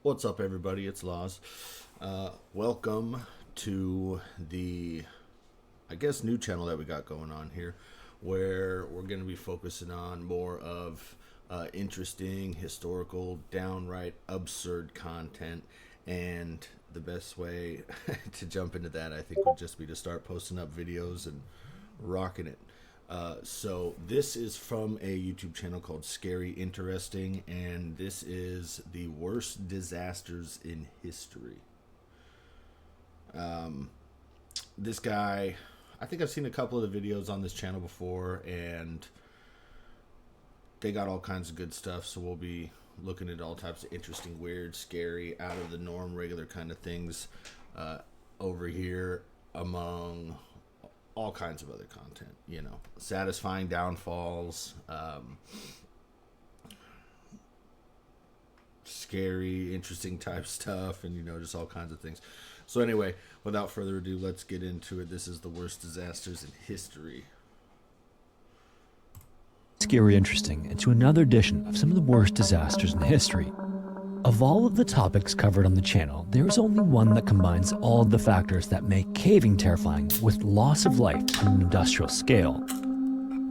What's up, everybody? It's Laws. Welcome to the, new channel that we got going on here, where we're going to be focusing on more of interesting, historical, downright absurd content. And the best way to jump into that, I think, would just be to start posting up videos and rocking it. So this is from a YouTube channel called Scary Interesting, and this is the worst disasters in history. This guy, I think I've seen a couple of the videos on this channel before, and they got all kinds of good stuff, so we'll be looking at all types of interesting, weird, scary, out of the norm, regular kind of things over here, among all kinds of other content, satisfying downfalls, scary, interesting type stuff, and just all kinds of things. So anyway, without further ado, let's get into it. This is the worst disasters in history. Scary Interesting, and to another edition of some of the worst disasters in history. Of all of the topics covered on the channel, there is only one that combines all of the factors that make caving terrifying with loss of life on an industrial scale.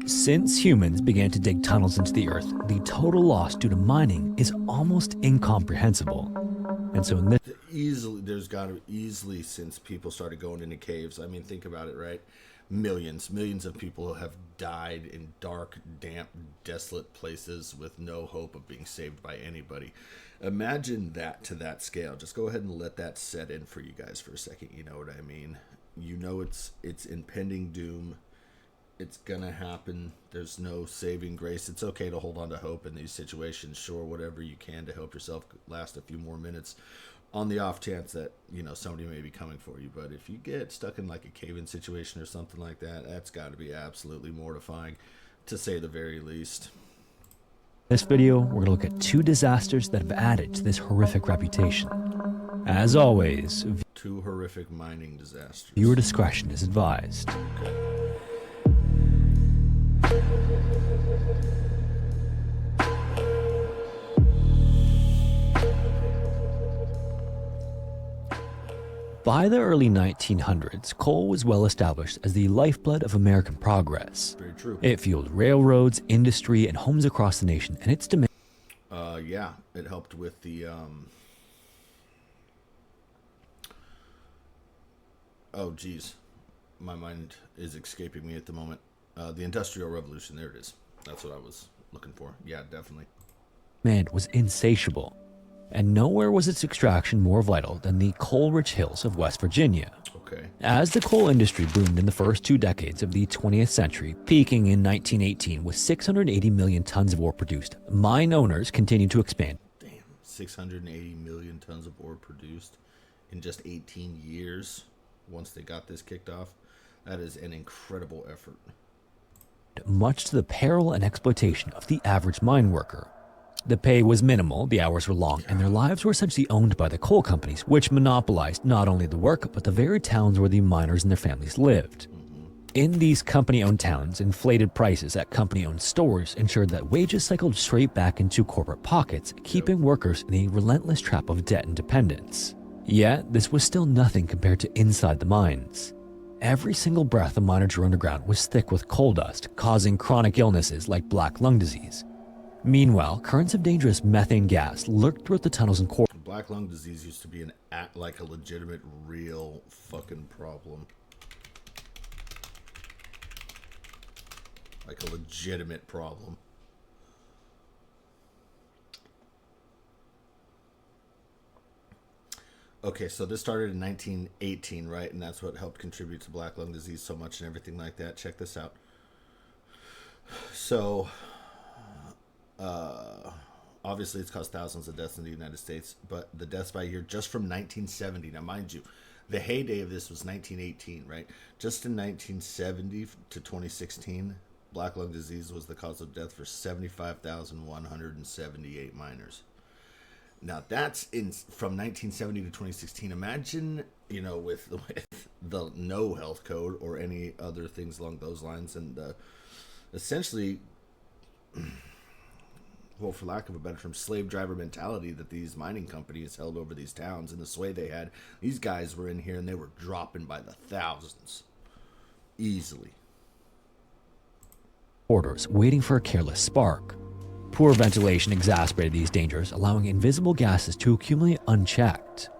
Since humans began to dig tunnels into the earth, the total loss due to mining is almost incomprehensible. And so in this There's got to easily, since people started going into caves, I mean, think about it, right? Millions of people have died in dark, damp, desolate places with no hope of being saved by anybody. Imagine that to that scale. Just go ahead and let that set in for you guys for a second. You know what I mean? It's impending doom. It's gonna happen. There's no saving grace. It's okay to hold on to hope in these situations. Sure, whatever you can to help yourself last a few more minutes, on the off chance that somebody may be coming for you. But if you get stuck in like a cave-in situation or something like that, that's got to be absolutely mortifying, to say the very least. This video, we're going to look at two disasters that have added to this horrific reputation. As always, two horrific mining disasters. Viewer discretion is advised. Okay. By the early 1900s, coal was well established as the lifeblood of American progress. Very true. It fueled railroads, industry, and homes across the nation, and its demand. Yeah, it helped with the oh geez, my mind is escaping me at the moment. The Industrial Revolution. There it is. That's what I was looking for. Yeah, definitely. Demand was insatiable, and nowhere was its extraction more vital than the coal-rich hills of West Virginia. Okay. As the coal industry boomed in the first 2 decades of the 20th century, peaking in 1918 with 680 million tons of ore produced, mine owners continued to expand. Damn, 680 million tons of ore produced in just 18 years once they got this kicked off. That is an incredible effort. Much to the peril and exploitation of the average mine worker. The pay was minimal, the hours were long, and their lives were essentially owned by the coal companies, which monopolized not only the work, but the very towns where the miners and their families lived. In these company-owned towns, inflated prices at company-owned stores ensured that wages cycled straight back into corporate pockets, keeping workers in a relentless trap of debt and dependence. Yet, this was still nothing compared to inside the mines. Every single breath a miner drew underground was thick with coal dust, causing chronic illnesses like black lung disease. Meanwhile, currents of dangerous methane gas lurked throughout the tunnels and core. Black lung disease used to be like a legitimate, real fucking problem. Like a legitimate problem. Okay, so this started in 1918, right? And that's what helped contribute to black lung disease so much and everything like that. Check this out. So, obviously it's caused thousands of deaths in the United States, but the deaths by year just from 1970. Now, mind you, the heyday of this was 1918, right? Just in 1970 to 2016, black lung disease was the cause of death for 75,178 miners. Now that's from 1970 to 2016. Imagine, with the no health code or any other things along those lines, and essentially well, for lack of a better term, slave driver mentality that these mining companies held over these towns and the sway they had. These guys were in here and they were dropping by the thousands. Easily. Orders waiting for a careless spark. Poor ventilation exacerbated these dangers, allowing invisible gases to accumulate unchecked.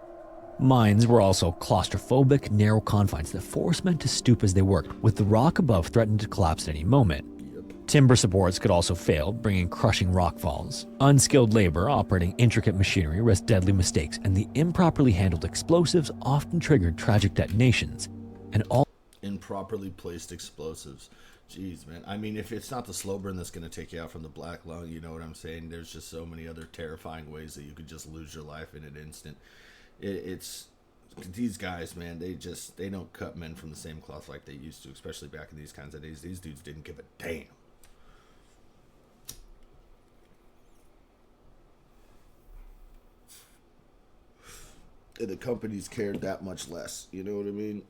Mines were also claustrophobic, narrow confines that forced men to stoop as they worked, with the rock above threatening to collapse at any moment. Timber supports could also fail, bringing crushing rockfalls. Unskilled labor operating intricate machinery risked deadly mistakes, and the improperly handled explosives often triggered tragic detonations. And all Improperly placed explosives. Jeez, man. I mean, if it's not the slow burn that's going to take you out from the black lung, you know what I'm saying? There's just so many other terrifying ways that you could just lose your life in an instant. It's these guys, man. They don't cut men from the same cloth like they used to, especially back in these kinds of days. These dudes didn't give a damn. And the companies cared that much less. You know what I mean?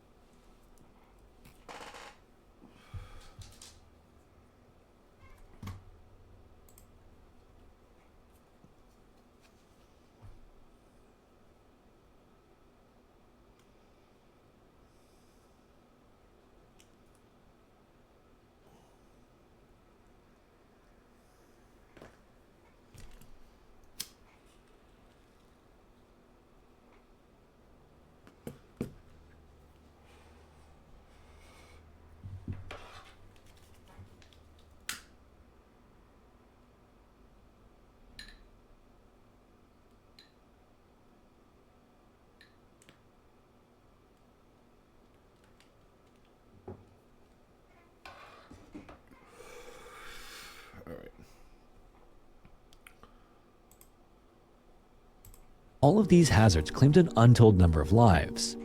All of these hazards claimed an untold number of lives.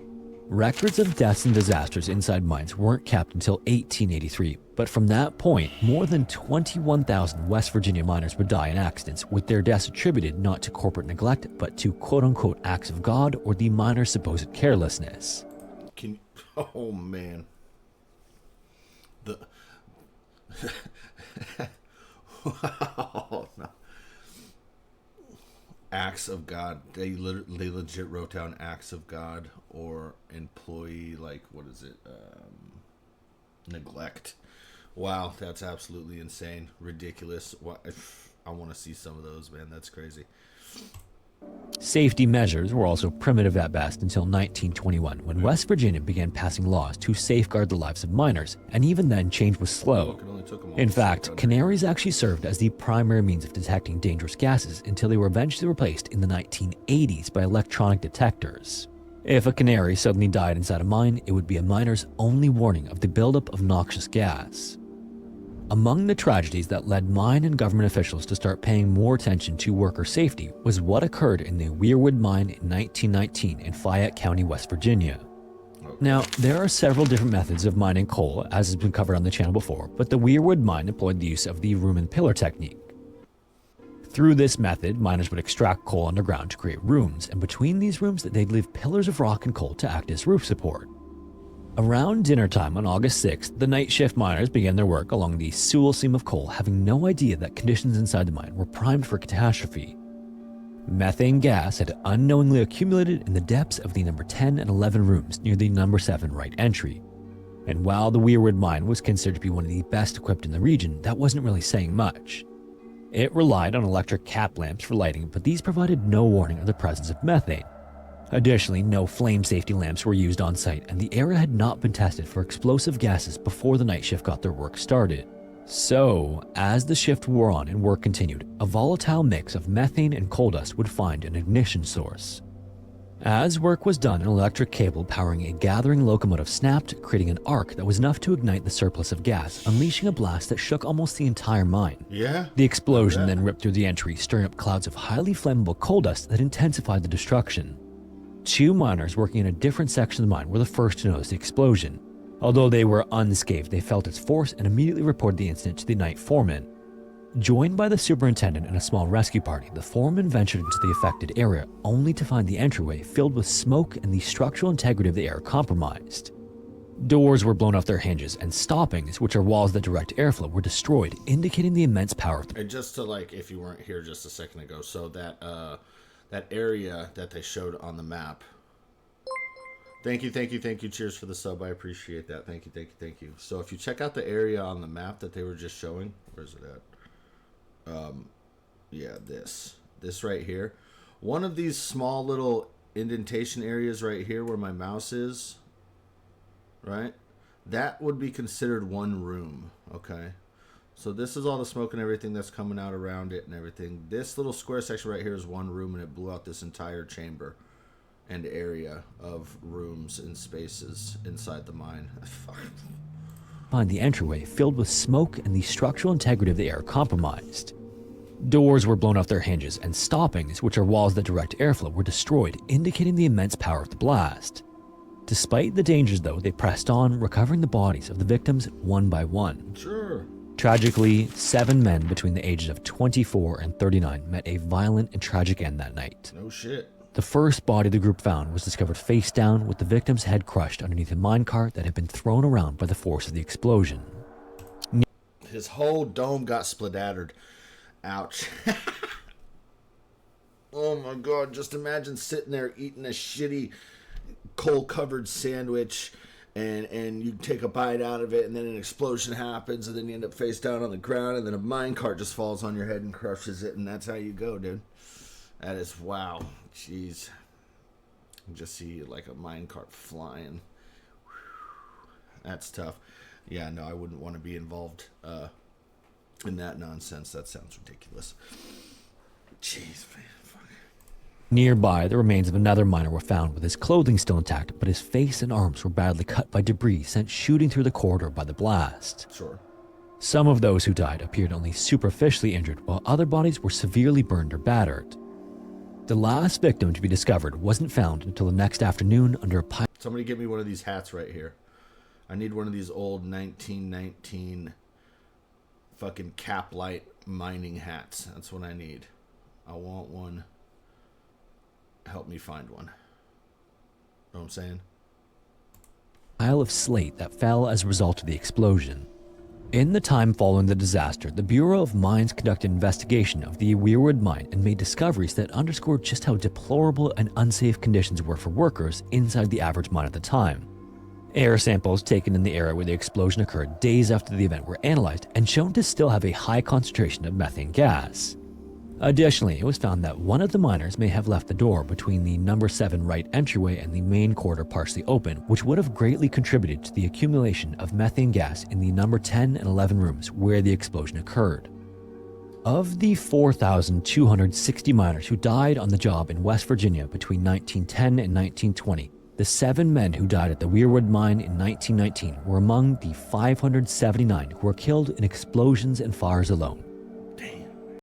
Records of deaths and disasters inside mines weren't kept until 1883, but from that point, more than 21,000 West Virginia miners would die in accidents, with their deaths attributed not to corporate neglect, but to quote-unquote acts of God or the miners' supposed carelessness. Oh, man. Wow, no. Acts of God. They legit wrote down acts of God or employee, like, what is it? Neglect. Wow, that's absolutely insane. Ridiculous. I want to see some of those, man. That's crazy. Safety measures were also primitive at best until 1921, when West Virginia began passing laws to safeguard the lives of miners, and even then change was slow. In fact, canaries actually served as the primary means of detecting dangerous gases until they were eventually replaced in the 1980s by electronic detectors. If a canary suddenly died inside a mine, it would be a miner's only warning of the buildup of noxious gas. Among the tragedies that led mine and government officials to start paying more attention to worker safety was what occurred in the Weirwood Mine in 1919 in Fayette County, West Virginia. Now, there are several different methods of mining coal, as has been covered on the channel before, but the Weirwood Mine employed the use of the room and pillar technique. Through this method, miners would extract coal underground to create rooms, and between these rooms they'd leave pillars of rock and coal to act as roof support. Around dinner time on August 6th, the night shift miners began their work along the Sewell seam of coal, having no idea that conditions inside the mine were primed for catastrophe. Methane gas had unknowingly accumulated in the depths of the number 10 and 11 rooms near the number 7 right entry. And while the Weirwood Mine was considered to be one of the best equipped in the region, that wasn't really saying much. It relied on electric cap lamps for lighting, but these provided no warning of the presence of methane. Additionally, no flame safety lamps were used on site, and the area had not been tested for explosive gases before the night shift got their work started. So, as the shift wore on and work continued, a volatile mix of methane and coal dust would find an ignition source. As work was done, an electric cable powering a gathering locomotive snapped, creating an arc that was enough to ignite the surplus of gas, unleashing a blast that shook almost the entire mine. Yeah. The explosion then ripped through the entry, stirring up clouds of highly flammable coal dust that intensified the destruction. 2 miners working in a different section of the mine were the first to notice the explosion. Although they were unscathed, they felt its force and immediately reported the incident to the night foreman. Joined by the superintendent and a small rescue party, the foreman ventured into the affected area, only to find the entryway filled with smoke and the structural integrity of the air compromised. Doors were blown off their hinges, and stoppings, which are walls that direct airflow, were destroyed, indicating the immense power of the... And just to, like, if you weren't here just a second ago, so that that area that they showed on the map. Thank you. Cheers for the sub. I appreciate that. Thank you. So if you check out the area on the map that they were just showing, where's it at? Yeah, this right here. One of these small little indentation areas right here where my mouse is, right? That would be considered one room, okay? So this is all the smoke and everything that's coming out around it and everything. This little square section right here is one room, and it blew out this entire chamber and area of rooms and spaces inside the mine. Behind the entryway, filled with smoke and the structural integrity of the air compromised. Doors were blown off their hinges, and stoppings, which are walls that direct airflow, were destroyed, indicating the immense power of the blast. Despite the dangers, though, they pressed on, recovering the bodies of the victims one by one. Sure. Tragically, 7 men between the ages of 24 and 39 met a violent and tragic end that night. No shit. The first body the group found was discovered face down, with the victim's head crushed underneath a minecart that had been thrown around by the force of the explosion. His whole dome got splattered. Ouch. Oh my god, just imagine sitting there eating a shitty coal-covered sandwich, and you take a bite out of it, and then an explosion happens, and then you end up face down on the ground, and then a minecart just falls on your head and crushes it, and that's how you go, dude. That is, wow. Jeez. You just see like a minecart flying. That's tough. Yeah, no, I wouldn't want to be involved in that nonsense. That sounds ridiculous. Jeez, man. Fuck. Nearby, the remains of another miner were found with his clothing still intact, but his face and arms were badly cut by debris sent shooting through the corridor by the blast. Sure. Some of those who died appeared only superficially injured, while other bodies were severely burned or battered. The last victim to be discovered wasn't found until the next afternoon under a pile. Somebody get me one of these hats right here. I need one of these old 1919 fucking cap light mining hats. That's what I need. I want one. Help me find one. Know what I'm saying? Pile of slate that fell as a result of the explosion. In the time following the disaster, the Bureau of Mines conducted an investigation of the Weirwood mine and made discoveries that underscored just how deplorable and unsafe conditions were for workers inside the average mine at the time. Air samples taken in the area where the explosion occurred days after the event were analyzed and shown to still have a high concentration of methane gas. Additionally, it was found that one of the miners may have left the door between the number 7 right entryway and the main corridor partially open, which would have greatly contributed to the accumulation of methane gas in the number 10 and 11 rooms where the explosion occurred. Of the 4,260 miners who died on the job in West Virginia between 1910 and 1920, the 7 men who died at the Weirwood mine in 1919 were among the 579 who were killed in explosions and fires alone.